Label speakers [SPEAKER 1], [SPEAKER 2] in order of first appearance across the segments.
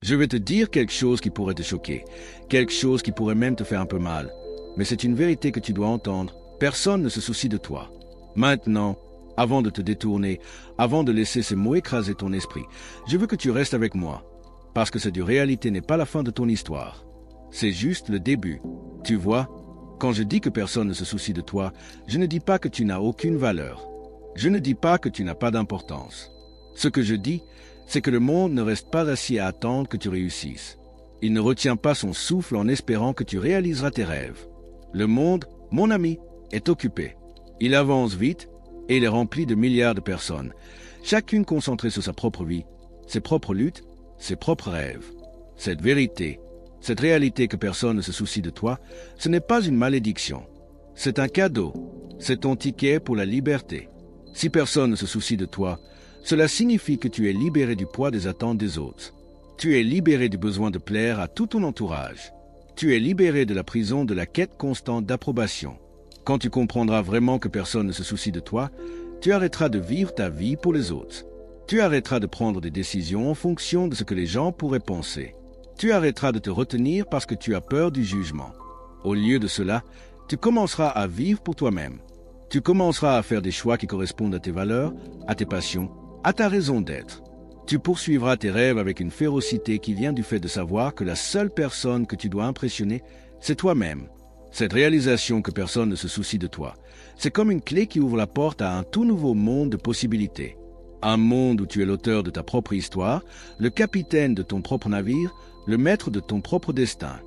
[SPEAKER 1] Je vais te dire quelque chose qui pourrait te choquer, quelque chose qui pourrait même te faire un peu mal. Mais c'est une vérité que tu dois entendre. Personne ne se soucie de toi. Maintenant, avant de te détourner, avant de laisser ces mots écraser ton esprit, je veux que tu restes avec moi. Parce que cette réalité n'est pas la fin de ton histoire. C'est juste le début. Tu vois, quand je dis que personne ne se soucie de toi, je ne dis pas que tu n'as aucune valeur. Je ne dis pas que tu n'as pas d'importance. Ce que je dis, c'est que le monde ne reste pas assis à attendre que tu réussisses. Il ne retient pas son souffle en espérant que tu réaliseras tes rêves. Le monde, mon ami, est occupé. Il avance vite et il est rempli de milliards de personnes, chacune concentrée sur sa propre vie, ses propres luttes, ses propres rêves. Cette vérité, cette réalité que personne ne se soucie de toi, ce n'est pas une malédiction. C'est un cadeau. C'est ton ticket pour la liberté. Si personne ne se soucie de toi, cela signifie que tu es libéré du poids des attentes des autres. Tu es libéré du besoin de plaire à tout ton entourage. Tu es libéré de la prison de la quête constante d'approbation. Quand tu comprendras vraiment que personne ne se soucie de toi, tu arrêteras de vivre ta vie pour les autres. Tu arrêteras de prendre des décisions en fonction de ce que les gens pourraient penser. Tu arrêteras de te retenir parce que tu as peur du jugement. Au lieu de cela, tu commenceras à vivre pour toi-même. Tu commenceras à faire des choix qui correspondent à tes valeurs, à tes passions, à ta raison d'être. Tu poursuivras tes rêves avec une férocité qui vient du fait de savoir que la seule personne que tu dois impressionner, c'est toi-même. Cette réalisation que personne ne se soucie de toi, c'est comme une clé qui ouvre la porte à un tout nouveau monde de possibilités. Un monde où tu es l'auteur de ta propre histoire, le capitaine de ton propre navire, le maître de ton propre destin.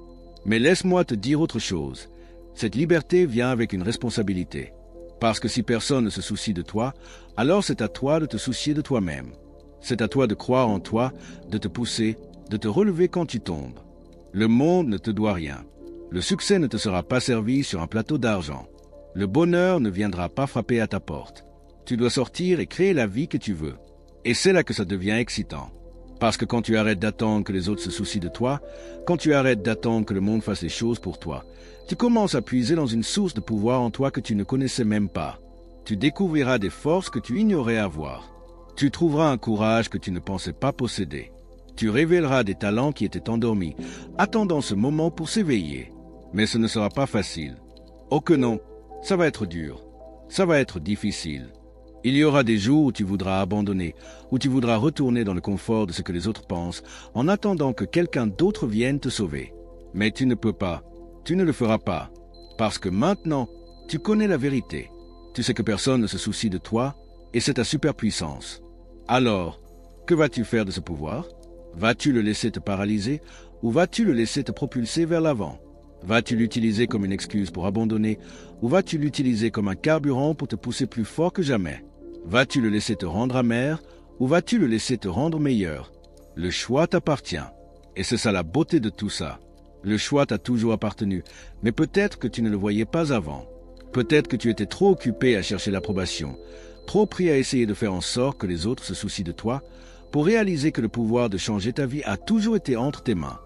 [SPEAKER 1] Mais laisse-moi te dire autre chose. Cette liberté vient avec une responsabilité. Parce que si personne ne se soucie de toi, alors c'est à toi de te soucier de toi-même. C'est à toi de croire en toi, de te pousser, de te relever quand tu tombes. Le monde ne te doit rien. Le succès ne te sera pas servi sur un plateau d'argent. Le bonheur ne viendra pas frapper à ta porte. Tu dois sortir et créer la vie que tu veux. Et c'est là que ça devient excitant. Parce que quand tu arrêtes d'attendre que les autres se soucient de toi, quand tu arrêtes d'attendre que le monde fasse les choses pour toi, tu commences à puiser dans une source de pouvoir en toi que tu ne connaissais même pas. Tu découvriras des forces que tu ignorais avoir. Tu trouveras un courage que tu ne pensais pas posséder. Tu révéleras des talents qui étaient endormis, attendant ce moment pour s'éveiller. Mais ce ne sera pas facile. Oh que non, ça va être dur. Ça va être difficile. Il y aura des jours où tu voudras abandonner, où tu voudras retourner dans le confort de ce que les autres pensent, en attendant que quelqu'un d'autre vienne te sauver. Mais tu ne peux pas, tu ne le feras pas, parce que maintenant, tu connais la vérité. Tu sais que personne ne se soucie de toi, et c'est ta superpuissance. Alors, que vas-tu faire de ce pouvoir? Vas-tu le laisser te paralyser, ou vas-tu le laisser te propulser vers l'avant? Vas-tu l'utiliser comme une excuse pour abandonner, ou vas-tu l'utiliser comme un carburant pour te pousser plus fort que jamais? Vas-tu le laisser te rendre amer, ou vas-tu le laisser te rendre meilleur? Le choix t'appartient. Et c'est ça la beauté de tout ça. Le choix t'a toujours appartenu, mais peut-être que tu ne le voyais pas avant. Peut-être que tu étais trop occupé à chercher l'approbation, trop pris à essayer de faire en sorte que les autres se soucient de toi, pour réaliser que le pouvoir de changer ta vie a toujours été entre tes mains.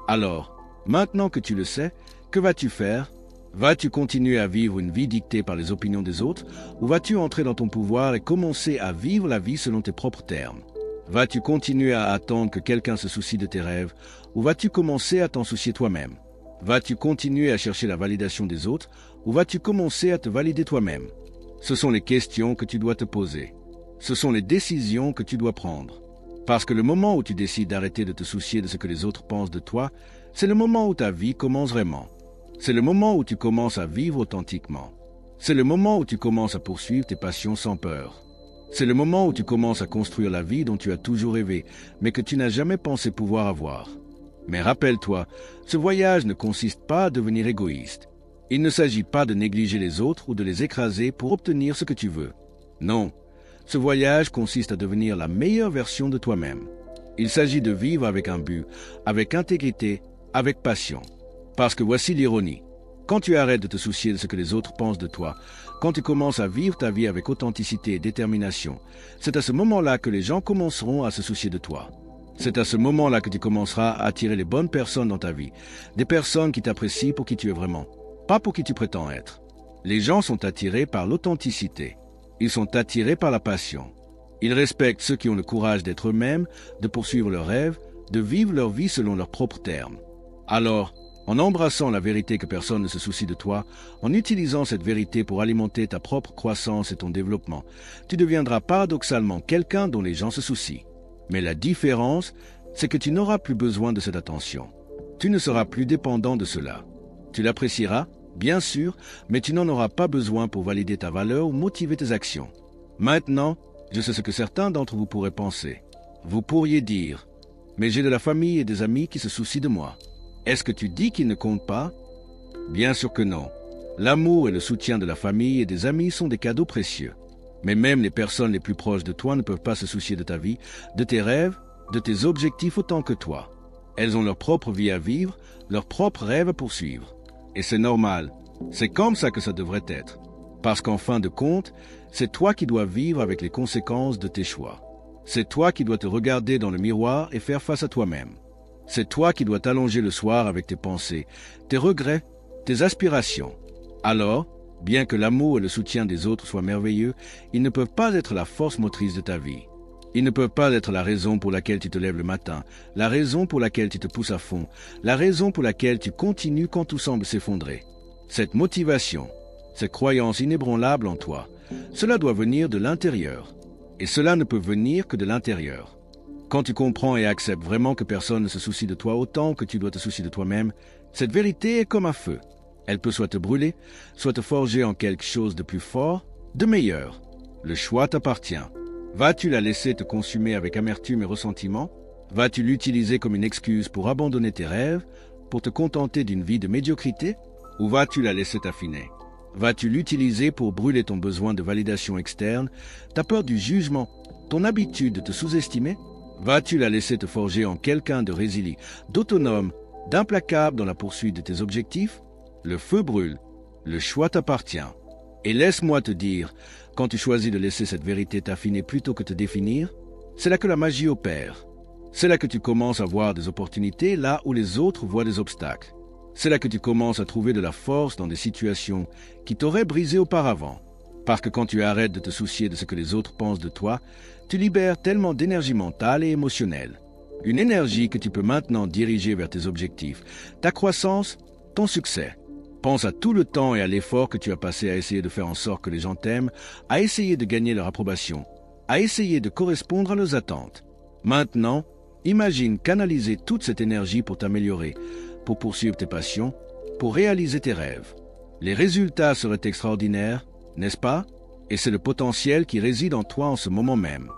[SPEAKER 1] Alors, maintenant que tu le sais, que vas-tu faire? Vas-tu continuer à vivre une vie dictée par les opinions des autres, ou vas-tu entrer dans ton pouvoir et commencer à vivre la vie selon tes propres termes? Vas-tu continuer à attendre que quelqu'un se soucie de tes rêves, ou vas-tu commencer à t'en soucier toi-même? Vas-tu continuer à chercher la validation des autres, ou vas-tu commencer à te valider toi-même? Ce sont les questions que tu dois te poser. Ce sont les décisions que tu dois prendre. Parce que le moment où tu décides d'arrêter de te soucier de ce que les autres pensent de toi, c'est le moment où ta vie commence vraiment. C'est le moment où tu commences à vivre authentiquement. C'est le moment où tu commences à poursuivre tes passions sans peur. C'est le moment où tu commences à construire la vie dont tu as toujours rêvé, mais que tu n'as jamais pensé pouvoir avoir. Mais rappelle-toi, ce voyage ne consiste pas à devenir égoïste. Il ne s'agit pas de négliger les autres ou de les écraser pour obtenir ce que tu veux. Non, ce voyage consiste à devenir la meilleure version de toi-même. Il s'agit de vivre avec un but, avec intégrité, avec passion. Parce que voici l'ironie. Quand tu arrêtes de te soucier de ce que les autres pensent de toi, quand tu commences à vivre ta vie avec authenticité et détermination, c'est à ce moment-là que les gens commenceront à se soucier de toi. C'est à ce moment-là que tu commenceras à attirer les bonnes personnes dans ta vie, des personnes qui t'apprécient pour qui tu es vraiment, pas pour qui tu prétends être. Les gens sont attirés par l'authenticité. Ils sont attirés par la passion. Ils respectent ceux qui ont le courage d'être eux-mêmes, de poursuivre leurs rêves, de vivre leur vie selon leurs propres termes. Alors, en embrassant la vérité que personne ne se soucie de toi, en utilisant cette vérité pour alimenter ta propre croissance et ton développement, tu deviendras paradoxalement quelqu'un dont les gens se soucient. Mais la différence, c'est que tu n'auras plus besoin de cette attention. Tu ne seras plus dépendant de cela. Tu l'apprécieras, bien sûr, mais tu n'en auras pas besoin pour valider ta valeur ou motiver tes actions. Maintenant, je sais ce que certains d'entre vous pourraient penser. Vous pourriez dire, « Mais j'ai de la famille et des amis qui se soucient de moi. » Est-ce que tu dis qu'ils ne comptent pas? Bien sûr que non. L'amour et le soutien de la famille et des amis sont des cadeaux précieux. Mais même les personnes les plus proches de toi ne peuvent pas se soucier de ta vie, de tes rêves, de tes objectifs autant que toi. Elles ont leur propre vie à vivre, leurs propres rêves à poursuivre. Et c'est normal. C'est comme ça que ça devrait être. Parce qu'en fin de compte, c'est toi qui dois vivre avec les conséquences de tes choix. C'est toi qui dois te regarder dans le miroir et faire face à toi-même. C'est toi qui dois t'allonger le soir avec tes pensées, tes regrets, tes aspirations. Alors, bien que l'amour et le soutien des autres soient merveilleux, ils ne peuvent pas être la force motrice de ta vie. Ils ne peuvent pas être la raison pour laquelle tu te lèves le matin, la raison pour laquelle tu te pousses à fond, la raison pour laquelle tu continues quand tout semble s'effondrer. Cette motivation, cette croyance inébranlable en toi, cela doit venir de l'intérieur. Et cela ne peut venir que de l'intérieur. Quand tu comprends et acceptes vraiment que personne ne se soucie de toi autant que tu dois te soucier de toi-même, cette vérité est comme un feu. Elle peut soit te brûler, soit te forger en quelque chose de plus fort, de meilleur. Le choix t'appartient. Vas-tu la laisser te consumer avec amertume et ressentiment? Vas-tu l'utiliser comme une excuse pour abandonner tes rêves, pour te contenter d'une vie de médiocrité? Ou vas-tu la laisser t'affiner? Vas-tu l'utiliser pour brûler ton besoin de validation externe, ta peur du jugement, ton habitude de te sous-estimer? Vas-tu la laisser te forger en quelqu'un de résilient, d'autonome, d'implacable dans la poursuite de tes objectifs? Le feu brûle, le choix t'appartient. Et laisse-moi te dire, quand tu choisis de laisser cette vérité t'affiner plutôt que te définir, c'est là que la magie opère. C'est là que tu commences à voir des opportunités là où les autres voient des obstacles. C'est là que tu commences à trouver de la force dans des situations qui t'auraient brisé auparavant. Parce que quand tu arrêtes de te soucier de ce que les autres pensent de toi, tu libères tellement d'énergie mentale et émotionnelle. Une énergie que tu peux maintenant diriger vers tes objectifs, ta croissance, ton succès. Pense à tout le temps et à l'effort que tu as passé à essayer de faire en sorte que les gens t'aiment, à essayer de gagner leur approbation, à essayer de correspondre à leurs attentes. Maintenant, imagine canaliser toute cette énergie pour t'améliorer, pour poursuivre tes passions, pour réaliser tes rêves. Les résultats seraient extraordinaires, n'est-ce pas? Et c'est le potentiel qui réside en toi en ce moment même.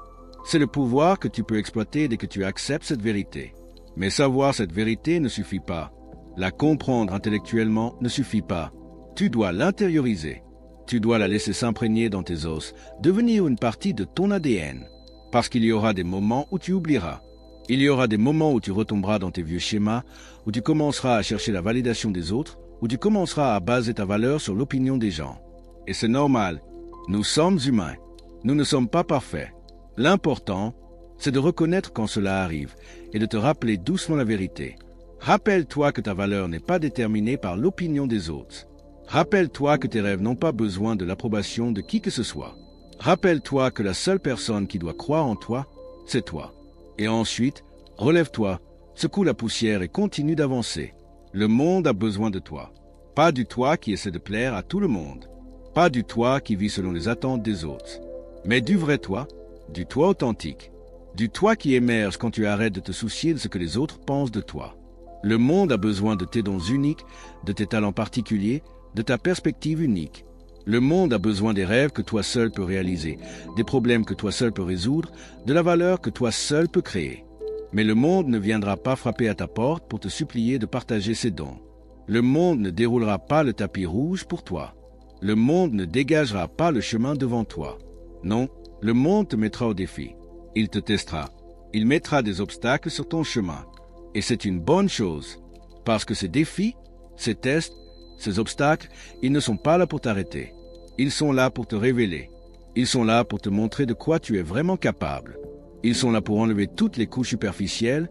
[SPEAKER 1] C'est le pouvoir que tu peux exploiter dès que tu acceptes cette vérité. Mais savoir cette vérité ne suffit pas. La comprendre intellectuellement ne suffit pas. Tu dois l'intérioriser. Tu dois la laisser s'imprégner dans tes os, devenir une partie de ton ADN. Parce qu'il y aura des moments où tu oublieras. Il y aura des moments où tu retomberas dans tes vieux schémas, où tu commenceras à chercher la validation des autres, où tu commenceras à baser ta valeur sur l'opinion des gens. Et c'est normal. Nous sommes humains. Nous ne sommes pas parfaits. L'important, c'est de reconnaître quand cela arrive et de te rappeler doucement la vérité. Rappelle-toi que ta valeur n'est pas déterminée par l'opinion des autres. Rappelle-toi que tes rêves n'ont pas besoin de l'approbation de qui que ce soit. Rappelle-toi que la seule personne qui doit croire en toi, c'est toi. Et ensuite, relève-toi, secoue la poussière et continue d'avancer. Le monde a besoin de toi. Pas du toi qui essaie de plaire à tout le monde. Pas du toi qui vit selon les attentes des autres. Mais du vrai toi, du toi authentique. Du toi qui émerge quand tu arrêtes de te soucier de ce que les autres pensent de toi. Le monde a besoin de tes dons uniques, de tes talents particuliers, de ta perspective unique. Le monde a besoin des rêves que toi seul peux réaliser, des problèmes que toi seul peux résoudre, de la valeur que toi seul peux créer. Mais le monde ne viendra pas frapper à ta porte pour te supplier de partager ses dons. Le monde ne déroulera pas le tapis rouge pour toi. Le monde ne dégagera pas le chemin devant toi. Non, le monde te mettra au défi. Il te testera. Il mettra des obstacles sur ton chemin. Et c'est une bonne chose, parce que ces défis, ces tests, ces obstacles, ils ne sont pas là pour t'arrêter. Ils sont là pour te révéler. Ils sont là pour te montrer de quoi tu es vraiment capable. Ils sont là pour enlever toutes les couches superficielles,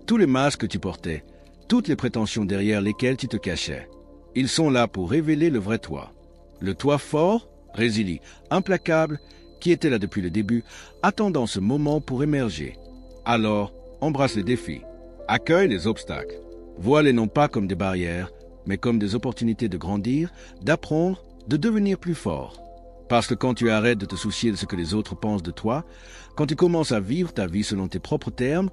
[SPEAKER 1] tous les masques que tu portais, toutes les prétentions derrière lesquelles tu te cachais. Ils sont là pour révéler le vrai toi. Le toi fort, résilient, implacable, qui était là depuis le début, attendant ce moment pour émerger. Alors, embrasse les défis. Accueille les obstacles. Vois-les non pas comme des barrières, mais comme des opportunités de grandir, d'apprendre, de devenir plus fort. Parce que quand tu arrêtes de te soucier de ce que les autres pensent de toi, quand tu commences à vivre ta vie selon tes propres termes,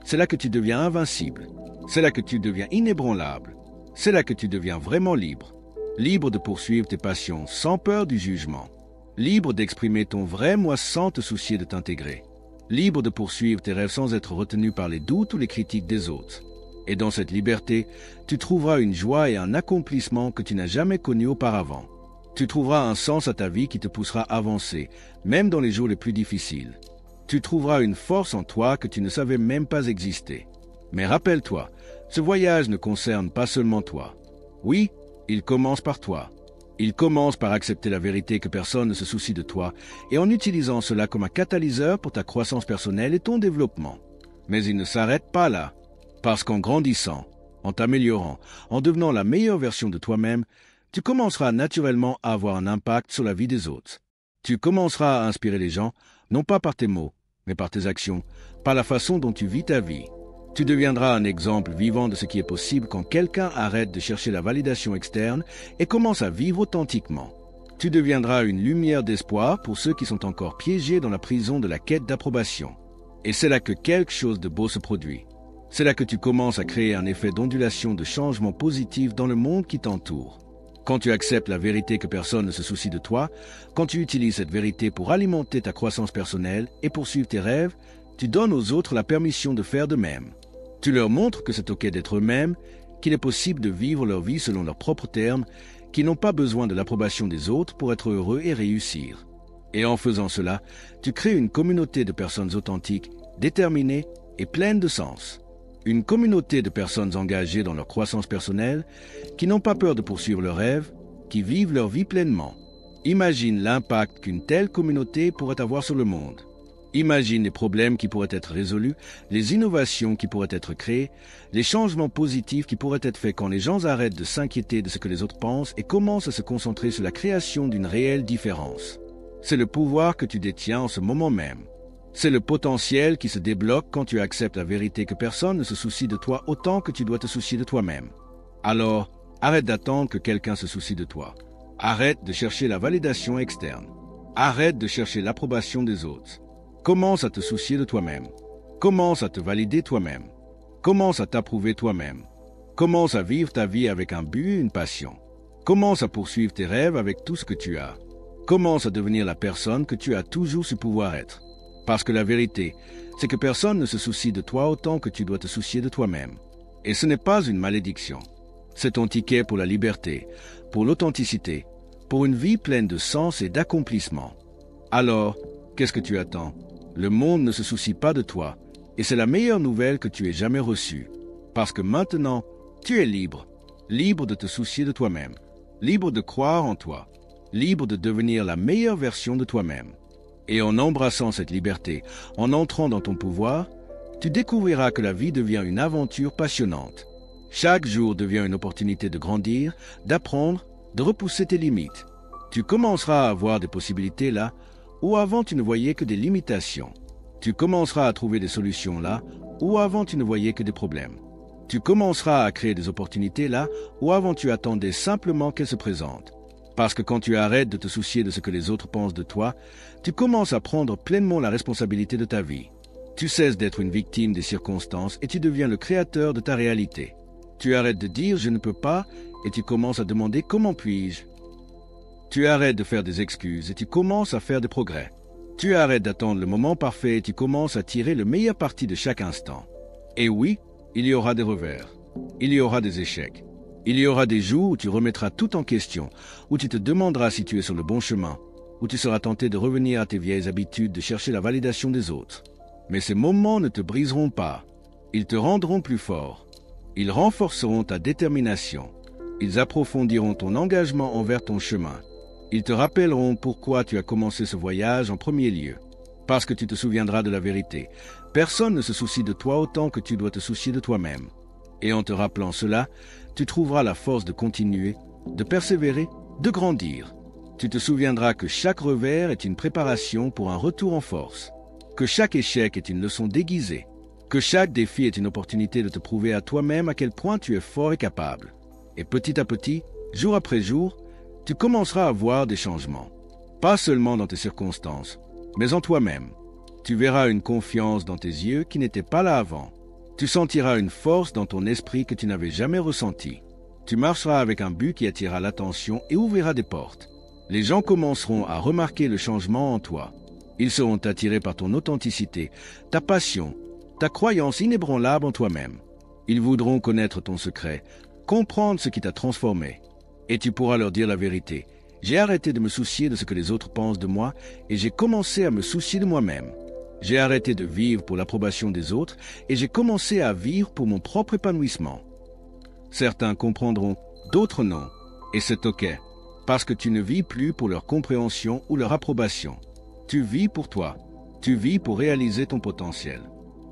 [SPEAKER 1] c'est là que tu deviens invincible. C'est là que tu deviens inébranlable. C'est là que tu deviens vraiment libre. Libre de poursuivre tes passions sans peur du jugement. Libre d'exprimer ton vrai moi sans te soucier de t'intégrer. Libre de poursuivre tes rêves sans être retenu par les doutes ou les critiques des autres. Et dans cette liberté, tu trouveras une joie et un accomplissement que tu n'as jamais connu auparavant. Tu trouveras un sens à ta vie qui te poussera à avancer, même dans les jours les plus difficiles. Tu trouveras une force en toi que tu ne savais même pas exister. Mais rappelle-toi, ce voyage ne concerne pas seulement toi. Oui, il commence par toi. Il commence par accepter la vérité que personne ne se soucie de toi et en utilisant cela comme un catalyseur pour ta croissance personnelle et ton développement. Mais il ne s'arrête pas là, parce qu'en grandissant, en t'améliorant, en devenant la meilleure version de toi-même, tu commenceras naturellement à avoir un impact sur la vie des autres. Tu commenceras à inspirer les gens, non pas par tes mots, mais par tes actions, par la façon dont tu vis ta vie. Tu deviendras un exemple vivant de ce qui est possible quand quelqu'un arrête de chercher la validation externe et commence à vivre authentiquement. Tu deviendras une lumière d'espoir pour ceux qui sont encore piégés dans la prison de la quête d'approbation. Et c'est là que quelque chose de beau se produit. C'est là que tu commences à créer un effet d'ondulation de changement positif dans le monde qui t'entoure. Quand tu acceptes la vérité que personne ne se soucie de toi, quand tu utilises cette vérité pour alimenter ta croissance personnelle et poursuivre tes rêves, tu donnes aux autres la permission de faire de même. Tu leur montres que c'est OK d'être eux-mêmes, qu'il est possible de vivre leur vie selon leurs propres termes, qu'ils n'ont pas besoin de l'approbation des autres pour être heureux et réussir. Et en faisant cela, tu crées une communauté de personnes authentiques, déterminées et pleines de sens. Une communauté de personnes engagées dans leur croissance personnelle, qui n'ont pas peur de poursuivre leurs rêves, qui vivent leur vie pleinement. Imagine l'impact qu'une telle communauté pourrait avoir sur le monde. Imagine les problèmes qui pourraient être résolus, les innovations qui pourraient être créées, les changements positifs qui pourraient être faits quand les gens arrêtent de s'inquiéter de ce que les autres pensent et commencent à se concentrer sur la création d'une réelle différence. C'est le pouvoir que tu détiens en ce moment même. C'est le potentiel qui se débloque quand tu acceptes la vérité que personne ne se soucie de toi autant que tu dois te soucier de toi-même. Alors, arrête d'attendre que quelqu'un se soucie de toi. Arrête de chercher la validation externe. Arrête de chercher l'approbation des autres. Commence à te soucier de toi-même. Commence à te valider toi-même. Commence à t'approuver toi-même. Commence à vivre ta vie avec un but et une passion. Commence à poursuivre tes rêves avec tout ce que tu as. Commence à devenir la personne que tu as toujours su pouvoir être. Parce que la vérité, c'est que personne ne se soucie de toi autant que tu dois te soucier de toi-même. Et ce n'est pas une malédiction. C'est ton ticket pour la liberté, pour l'authenticité, pour une vie pleine de sens et d'accomplissement. Alors, qu'est-ce que tu attends? Le monde ne se soucie pas de toi, et c'est la meilleure nouvelle que tu aies jamais reçue. Parce que maintenant, tu es libre. Libre de te soucier de toi-même. Libre de croire en toi. Libre de devenir la meilleure version de toi-même. Et en embrassant cette liberté, en entrant dans ton pouvoir, tu découvriras que la vie devient une aventure passionnante. Chaque jour devient une opportunité de grandir, d'apprendre, de repousser tes limites. Tu commenceras à avoir des possibilités là, où avant tu ne voyais que des limitations. Tu commenceras à trouver des solutions là, où avant tu ne voyais que des problèmes. Tu commenceras à créer des opportunités là, où avant tu attendais simplement qu'elles se présentent. Parce que quand tu arrêtes de te soucier de ce que les autres pensent de toi, tu commences à prendre pleinement la responsabilité de ta vie. Tu cesses d'être une victime des circonstances et tu deviens le créateur de ta réalité. Tu arrêtes de dire « je ne peux pas » et tu commences à demander « comment puis-je ». Tu arrêtes de faire des excuses et tu commences à faire des progrès. Tu arrêtes d'attendre le moment parfait et tu commences à tirer le meilleur parti de chaque instant. Et oui, il y aura des revers. Il y aura des échecs. Il y aura des jours où tu remettras tout en question, où tu te demanderas si tu es sur le bon chemin, où tu seras tenté de revenir à tes vieilles habitudes de chercher la validation des autres. Mais ces moments ne te briseront pas. Ils te rendront plus fort. Ils renforceront ta détermination. Ils approfondiront ton engagement envers ton chemin. Ils te rappelleront pourquoi tu as commencé ce voyage en premier lieu. Parce que tu te souviendras de la vérité. Personne ne se soucie de toi autant que tu dois te soucier de toi-même. Et en te rappelant cela, tu trouveras la force de continuer, de persévérer, de grandir. Tu te souviendras que chaque revers est une préparation pour un retour en force, que chaque échec est une leçon déguisée, Que chaque défi est une opportunité de te prouver à toi-même à quel point tu es fort et capable. Et petit à petit, jour après jour, tu commenceras à voir des changements. Pas seulement dans tes circonstances, mais en toi-même. Tu verras une confiance dans tes yeux qui n'était pas là avant. Tu sentiras une force dans ton esprit que tu n'avais jamais ressentie. Tu marcheras avec un but qui attirera l'attention et ouvrira des portes. Les gens commenceront à remarquer le changement en toi. Ils seront attirés par ton authenticité, ta passion, ta croyance inébranlable en toi-même. Ils voudront connaître ton secret, comprendre ce qui t'a transformé. Et tu pourras leur dire la vérité. J'ai arrêté de me soucier de ce que les autres pensent de moi et j'ai commencé à me soucier de moi-même. J'ai arrêté de vivre pour l'approbation des autres et j'ai commencé à vivre pour mon propre épanouissement. Certains comprendront, d'autres non. Et c'est OK, parce que tu ne vis plus pour leur compréhension ou leur approbation. Tu vis pour toi. Tu vis pour réaliser ton potentiel.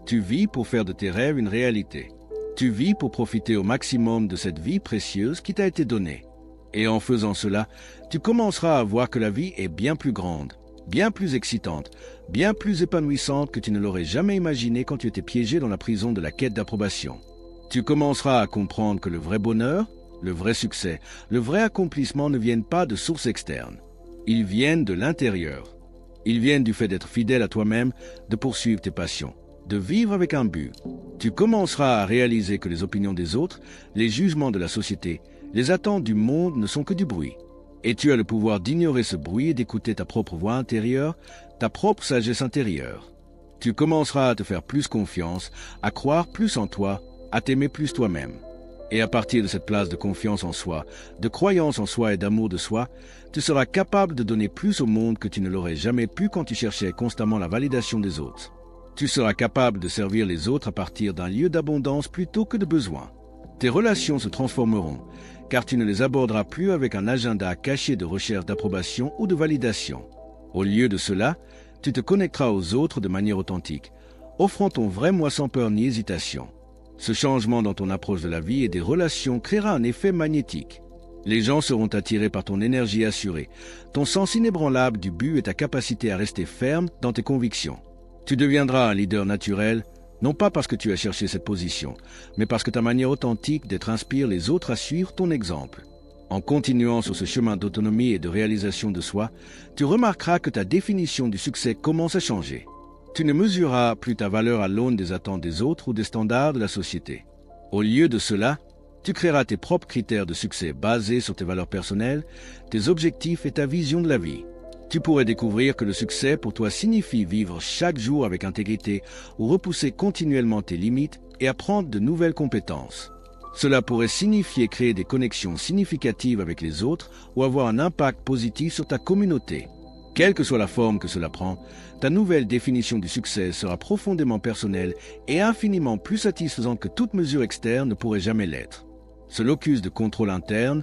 [SPEAKER 1] Tu vis pour faire de tes rêves une réalité. Tu vis pour profiter au maximum de cette vie précieuse qui t'a été donnée. Et en faisant cela, tu commenceras à voir que la vie est bien plus grande, bien plus excitante, bien plus épanouissante que tu ne l'aurais jamais imaginé quand tu étais piégé dans la prison de la quête d'approbation. Tu commenceras à comprendre que le vrai bonheur, le vrai succès, le vrai accomplissement ne viennent pas de sources externes. Ils viennent de l'intérieur. Ils viennent du fait d'être fidèle à toi-même, de poursuivre tes passions, de vivre avec un but. Tu commenceras à réaliser que les opinions des autres, les jugements de la société, les attentes du monde ne sont que du bruit. Et tu as le pouvoir d'ignorer ce bruit et d'écouter ta propre voix intérieure, ta propre sagesse intérieure. Tu commenceras à te faire plus confiance, à croire plus en toi, à t'aimer plus toi-même. Et à partir de cette place de confiance en soi, de croyance en soi et d'amour de soi, tu seras capable de donner plus au monde que tu ne l'aurais jamais pu quand tu cherchais constamment la validation des autres. Tu seras capable de servir les autres à partir d'un lieu d'abondance plutôt que de besoin. Tes relations se transformeront, car tu ne les aborderas plus avec un agenda caché de recherche d'approbation ou de validation. Au lieu de cela, tu te connecteras aux autres de manière authentique, offrant ton vrai moi sans peur ni hésitation. Ce changement dans ton approche de la vie et des relations créera un effet magnétique. Les gens seront attirés par ton énergie assurée, ton sens inébranlable du but et ta capacité à rester ferme dans tes convictions. Tu deviendras un leader naturel, non pas parce que tu as cherché cette position, mais parce que ta manière authentique d'être inspire les autres à suivre ton exemple. En continuant sur ce chemin d'autonomie et de réalisation de soi, tu remarqueras que ta définition du succès commence à changer. Tu ne mesureras plus ta valeur à l'aune des attentes des autres ou des standards de la société. Au lieu de cela, tu créeras tes propres critères de succès basés sur tes valeurs personnelles, tes objectifs et ta vision de la vie. Tu pourrais découvrir que le succès pour toi signifie vivre chaque jour avec intégrité ou repousser continuellement tes limites et apprendre de nouvelles compétences. Cela pourrait signifier créer des connexions significatives avec les autres ou avoir un impact positif sur ta communauté. Quelle que soit la forme que cela prend, ta nouvelle définition du succès sera profondément personnelle et infiniment plus satisfaisante que toute mesure externe ne pourrait jamais l'être. Ce locus de contrôle interne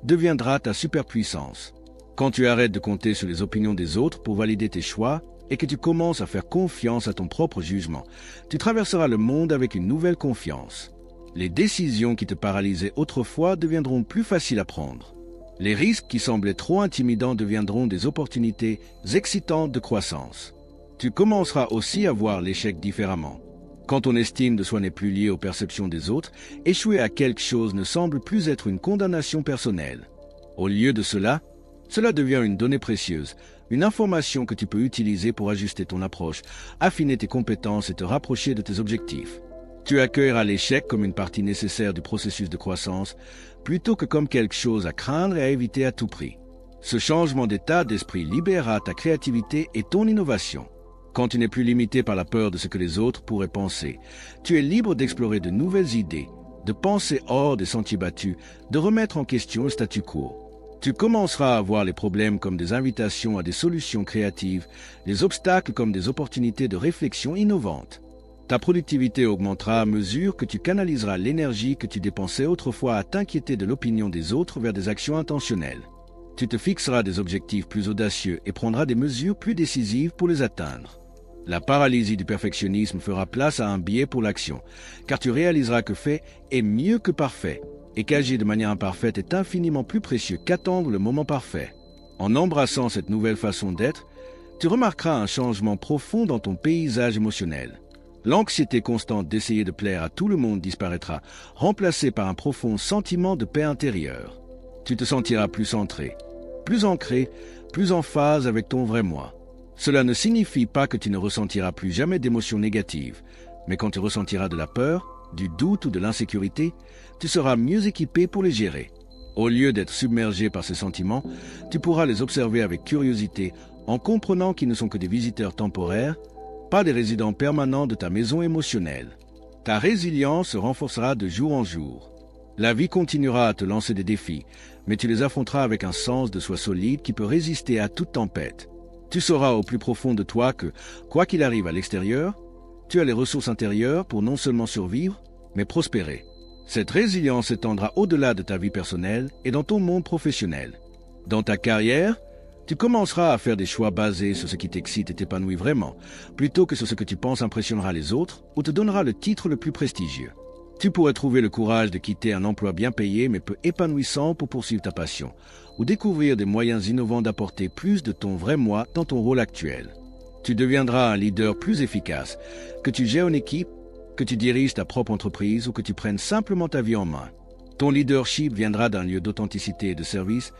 [SPEAKER 1] deviendra ta superpuissance. Quand tu arrêtes de compter sur les opinions des autres pour valider tes choix et que tu commences à faire confiance à ton propre jugement, tu traverseras le monde avec une nouvelle confiance. Les décisions qui te paralysaient autrefois deviendront plus faciles à prendre. Les risques qui semblaient trop intimidants deviendront des opportunités excitantes de croissance. Tu commenceras aussi à voir l'échec différemment. Quand ton estime de soi n'est plus liée aux perceptions des autres, échouer à quelque chose ne semble plus être une condamnation personnelle. Au lieu de cela devient une donnée précieuse, une information que tu peux utiliser pour ajuster ton approche, affiner tes compétences et te rapprocher de tes objectifs. Tu accueilleras l'échec comme une partie nécessaire du processus de croissance, plutôt que comme quelque chose à craindre et à éviter à tout prix. Ce changement d'état d'esprit libérera ta créativité et ton innovation. Quand tu n'es plus limité par la peur de ce que les autres pourraient penser, tu es libre d'explorer de nouvelles idées, de penser hors des sentiers battus, de remettre en question le statu quo. Tu commenceras à voir les problèmes comme des invitations à des solutions créatives, les obstacles comme des opportunités de réflexion innovantes. Ta productivité augmentera à mesure que tu canaliseras l'énergie que tu dépensais autrefois à t'inquiéter de l'opinion des autres vers des actions intentionnelles. Tu te fixeras des objectifs plus audacieux et prendras des mesures plus décisives pour les atteindre. La paralysie du perfectionnisme fera place à un biais pour l'action, car tu réaliseras que fait est mieux que parfait, et qu'agir de manière imparfaite est infiniment plus précieux qu'attendre le moment parfait. En embrassant cette nouvelle façon d'être, tu remarqueras un changement profond dans ton paysage émotionnel. L'anxiété constante d'essayer de plaire à tout le monde disparaîtra, remplacée par un profond sentiment de paix intérieure. Tu te sentiras plus centré, plus ancré, plus en phase avec ton vrai moi. Cela ne signifie pas que tu ne ressentiras plus jamais d'émotions négatives, mais quand tu ressentiras de la peur, du doute ou de l'insécurité, tu seras mieux équipé pour les gérer. Au lieu d'être submergé par ces sentiments, tu pourras les observer avec curiosité en comprenant qu'ils ne sont que des visiteurs temporaires, pas des résidents permanents de ta maison émotionnelle. Ta résilience se renforcera de jour en jour. La vie continuera à te lancer des défis, mais tu les affronteras avec un sens de soi solide qui peut résister à toute tempête. Tu sauras au plus profond de toi que, quoi qu'il arrive à l'extérieur, tu as les ressources intérieures pour non seulement survivre, mais prospérer. Cette résilience s'étendra au-delà de ta vie personnelle et dans ton monde professionnel. Dans ta carrière, tu commenceras à faire des choix basés sur ce qui t'excite et t'épanouit vraiment, plutôt que sur ce que tu penses impressionnera les autres ou te donnera le titre le plus prestigieux. Tu pourrais trouver le courage de quitter un emploi bien payé mais peu épanouissant pour poursuivre ta passion, ou découvrir des moyens innovants d'apporter plus de ton vrai moi dans ton rôle actuel. Tu deviendras un leader plus efficace, que tu gères une équipe, que tu diriges ta propre entreprise ou que tu prennes simplement ta vie en main. Ton leadership viendra d'un lieu d'authenticité et de service,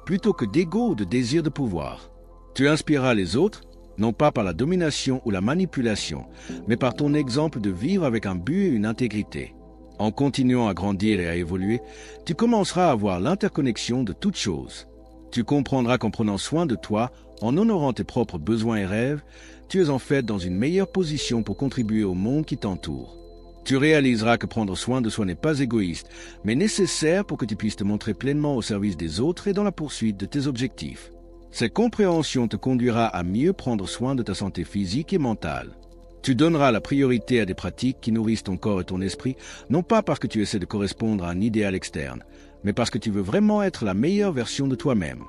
[SPEAKER 1] plutôt que d'ego ou de désir de pouvoir. Tu inspireras les autres, non pas par la domination ou la manipulation, mais par ton exemple de vivre avec un but et une intégrité. En continuant à grandir et à évoluer, tu commenceras à voir l'interconnexion de toutes choses. Tu comprendras qu'en prenant soin de toi, en honorant tes propres besoins et rêves, tu es en fait dans une meilleure position pour contribuer au monde qui t'entoure. Tu réaliseras que prendre soin de soi n'est pas égoïste, mais nécessaire pour que tu puisses te montrer pleinement au service des autres et dans la poursuite de tes objectifs. Cette compréhension te conduira à mieux prendre soin de ta santé physique et mentale. Tu donneras la priorité à des pratiques qui nourrissent ton corps et ton esprit, non pas parce que tu essaies de correspondre à un idéal externe, mais parce que tu veux vraiment être la meilleure version de toi-même.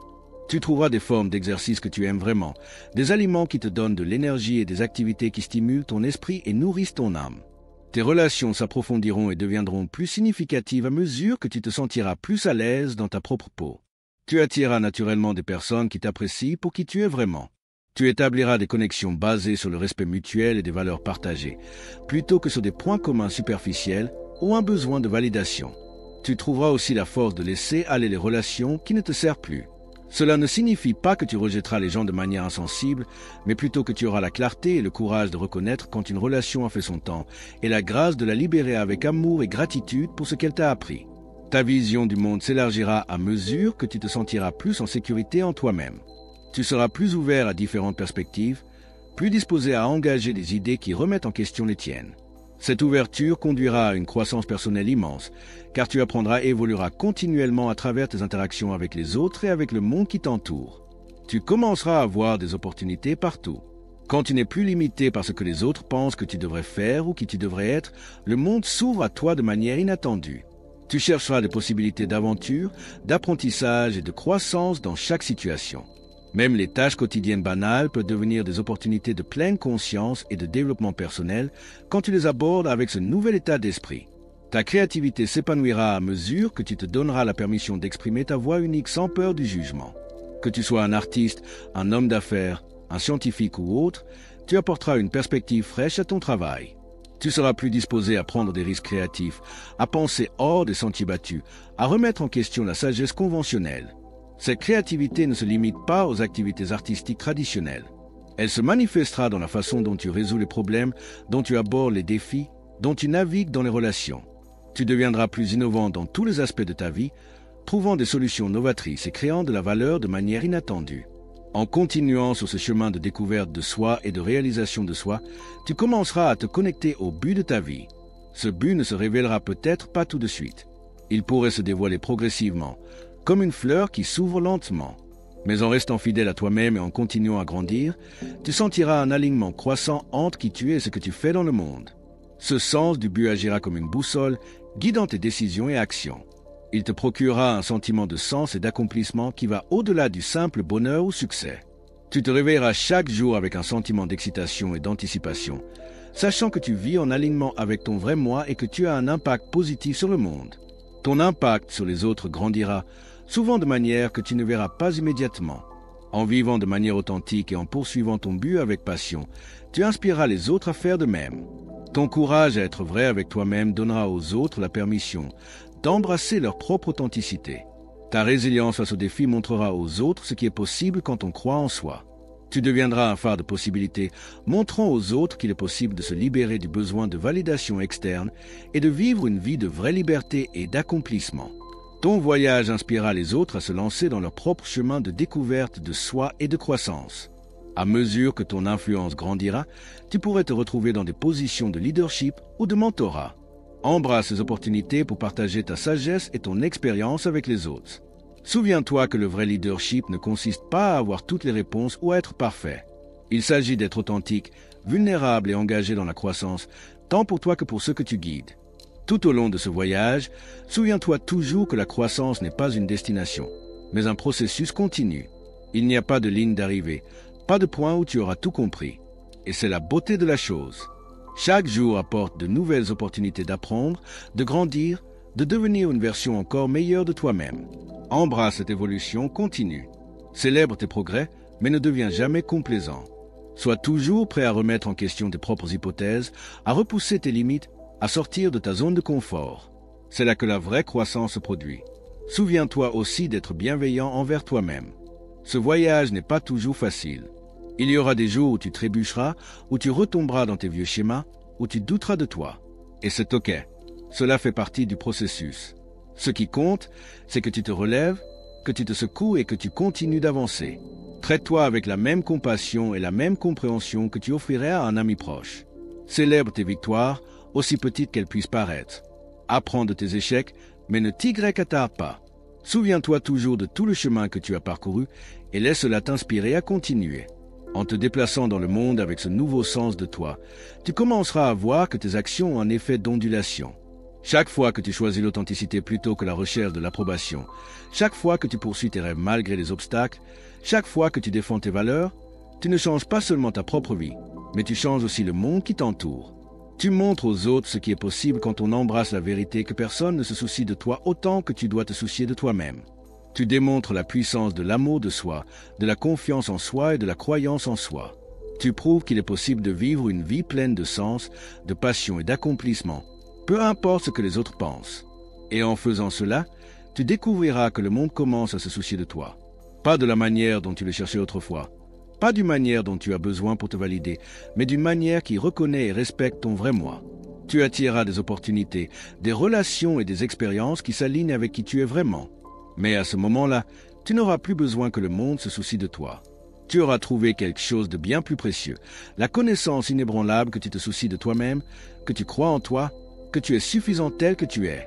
[SPEAKER 1] Tu trouveras des formes d'exercice que tu aimes vraiment, des aliments qui te donnent de l'énergie et des activités qui stimulent ton esprit et nourrissent ton âme. Tes relations s'approfondiront et deviendront plus significatives à mesure que tu te sentiras plus à l'aise dans ta propre peau. Tu attireras naturellement des personnes qui t'apprécient pour qui tu es vraiment. Tu établiras des connexions basées sur le respect mutuel et des valeurs partagées, plutôt que sur des points communs superficiels ou un besoin de validation. Tu trouveras aussi la force de laisser aller les relations qui ne te servent plus. Cela ne signifie pas que tu rejetteras les gens de manière insensible, mais plutôt que tu auras la clarté et le courage de reconnaître quand une relation a fait son temps et la grâce de la libérer avec amour et gratitude pour ce qu'elle t'a appris. Ta vision du monde s'élargira à mesure que tu te sentiras plus en sécurité en toi-même. Tu seras plus ouvert à différentes perspectives, plus disposé à engager des idées qui remettent en question les tiennes. Cette ouverture conduira à une croissance personnelle immense, car tu apprendras et évolueras continuellement à travers tes interactions avec les autres et avec le monde qui t'entoure. Tu commenceras à voir des opportunités partout. Quand tu n'es plus limité par ce que les autres pensent que tu devrais faire ou qui tu devrais être, le monde s'ouvre à toi de manière inattendue. Tu chercheras des possibilités d'aventure, d'apprentissage et de croissance dans chaque situation. Même les tâches quotidiennes banales peuvent devenir des opportunités de pleine conscience et de développement personnel quand tu les abordes avec ce nouvel état d'esprit. Ta créativité s'épanouira à mesure que tu te donneras la permission d'exprimer ta voix unique sans peur du jugement. Que tu sois un artiste, un homme d'affaires, un scientifique ou autre, tu apporteras une perspective fraîche à ton travail. Tu seras plus disposé à prendre des risques créatifs, à penser hors des sentiers battus, à remettre en question la sagesse conventionnelle. Cette créativité ne se limite pas aux activités artistiques traditionnelles. Elle se manifestera dans la façon dont tu résous les problèmes, dont tu abordes les défis, dont tu navigues dans les relations. Tu deviendras plus innovant dans tous les aspects de ta vie, trouvant des solutions novatrices et créant de la valeur de manière inattendue. En continuant sur ce chemin de découverte de soi et de réalisation de soi, tu commenceras à te connecter au but de ta vie. Ce but ne se révélera peut-être pas tout de suite. Il pourrait se dévoiler progressivement, comme une fleur qui s'ouvre lentement. Mais en restant fidèle à toi-même et en continuant à grandir, tu sentiras un alignement croissant entre qui tu es et ce que tu fais dans le monde. Ce sens du but agira comme une boussole, guidant tes décisions et actions. Il te procurera un sentiment de sens et d'accomplissement qui va au-delà du simple bonheur ou succès. Tu te réveilleras chaque jour avec un sentiment d'excitation et d'anticipation, sachant que tu vis en alignement avec ton vrai moi et que tu as un impact positif sur le monde. Ton impact sur les autres grandira, souvent de manière que tu ne verras pas immédiatement. En vivant de manière authentique et en poursuivant ton but avec passion, tu inspireras les autres à faire de même. Ton courage à être vrai avec toi-même donnera aux autres la permission d'embrasser leur propre authenticité. Ta résilience face aux défis montrera aux autres ce qui est possible quand on croit en soi. Tu deviendras un phare de possibilités, montrant aux autres qu'il est possible de se libérer du besoin de validation externe et de vivre une vie de vraie liberté et d'accomplissement. Ton voyage inspirera les autres à se lancer dans leur propre chemin de découverte de soi et de croissance. À mesure que ton influence grandira, tu pourrais te retrouver dans des positions de leadership ou de mentorat. Embrasse ces opportunités pour partager ta sagesse et ton expérience avec les autres. Souviens-toi que le vrai leadership ne consiste pas à avoir toutes les réponses ou à être parfait. Il s'agit d'être authentique, vulnérable et engagé dans la croissance, tant pour toi que pour ceux que tu guides. Tout au long de ce voyage, souviens-toi toujours que la croissance n'est pas une destination, mais un processus continu. Il n'y a pas de ligne d'arrivée, pas de point où tu auras tout compris. Et c'est la beauté de la chose. Chaque jour apporte de nouvelles opportunités d'apprendre, de grandir, de devenir une version encore meilleure de toi-même. Embrasse cette évolution continue. Célèbre tes progrès, mais ne deviens jamais complaisant. Sois toujours prêt à remettre en question tes propres hypothèses, à repousser tes limites, à sortir de ta zone de confort. C'est là que la vraie croissance se produit. Souviens-toi aussi d'être bienveillant envers toi-même. Ce voyage n'est pas toujours facile. Il y aura des jours où tu trébucheras, où tu retomberas dans tes vieux schémas, où tu douteras de toi. Et c'est OK. Cela fait partie du processus. Ce qui compte, c'est que tu te relèves, que tu te secoues et que tu continues d'avancer. Traite-toi avec la même compassion et la même compréhension que tu offrirais à un ami proche. Célèbre tes victoires, aussi petites qu'elles puissent paraître. Apprends de tes échecs, mais ne t'y-attarde pas. Souviens-toi toujours de tout le chemin que tu as parcouru et laisse-la t'inspirer à continuer. En te déplaçant dans le monde avec ce nouveau sens de toi, tu commenceras à voir que tes actions ont un effet d'ondulation. Chaque fois que tu choisis l'authenticité plutôt que la recherche de l'approbation, chaque fois que tu poursuis tes rêves malgré les obstacles, chaque fois que tu défends tes valeurs, tu ne changes pas seulement ta propre vie, mais tu changes aussi le monde qui t'entoure. Tu montres aux autres ce qui est possible quand on embrasse la vérité que personne ne se soucie de toi autant que tu dois te soucier de toi-même. Tu démontres la puissance de l'amour de soi, de la confiance en soi et de la croyance en soi. Tu prouves qu'il est possible de vivre une vie pleine de sens, de passion et d'accomplissement, peu importe ce que les autres pensent. Et en faisant cela, tu découvriras que le monde commence à se soucier de toi. Pas de la manière dont tu le cherchais autrefois, pas d'une manière dont tu as besoin pour te valider, mais d'une manière qui reconnaît et respecte ton vrai moi. Tu attireras des opportunités, des relations et des expériences qui s'alignent avec qui tu es vraiment. Mais à ce moment-là, tu n'auras plus besoin que le monde se soucie de toi. Tu auras trouvé quelque chose de bien plus précieux, la connaissance inébranlable que tu te soucies de toi-même, que tu crois en toi, que tu es suffisant tel que tu es.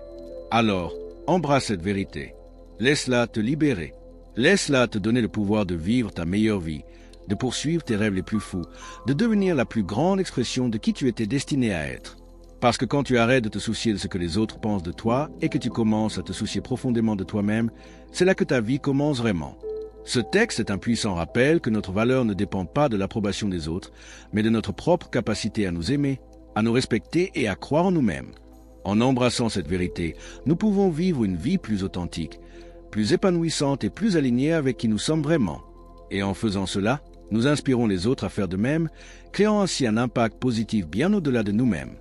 [SPEAKER 1] Alors, embrasse cette vérité. Laisse-la te libérer. Laisse-la te donner le pouvoir de vivre ta meilleure vie, de poursuivre tes rêves les plus fous, de devenir la plus grande expression de qui tu étais destiné à être. Parce que quand tu arrêtes de te soucier de ce que les autres pensent de toi et que tu commences à te soucier profondément de toi-même, c'est là que ta vie commence vraiment. Ce texte est un puissant rappel que notre valeur ne dépend pas de l'approbation des autres, mais de notre propre capacité à nous aimer, à nous respecter et à croire en nous-mêmes. En embrassant cette vérité, nous pouvons vivre une vie plus authentique, plus épanouissante et plus alignée avec qui nous sommes vraiment. Et en faisant cela, nous inspirons les autres à faire de même, créant ainsi un impact positif bien au-delà de nous-mêmes.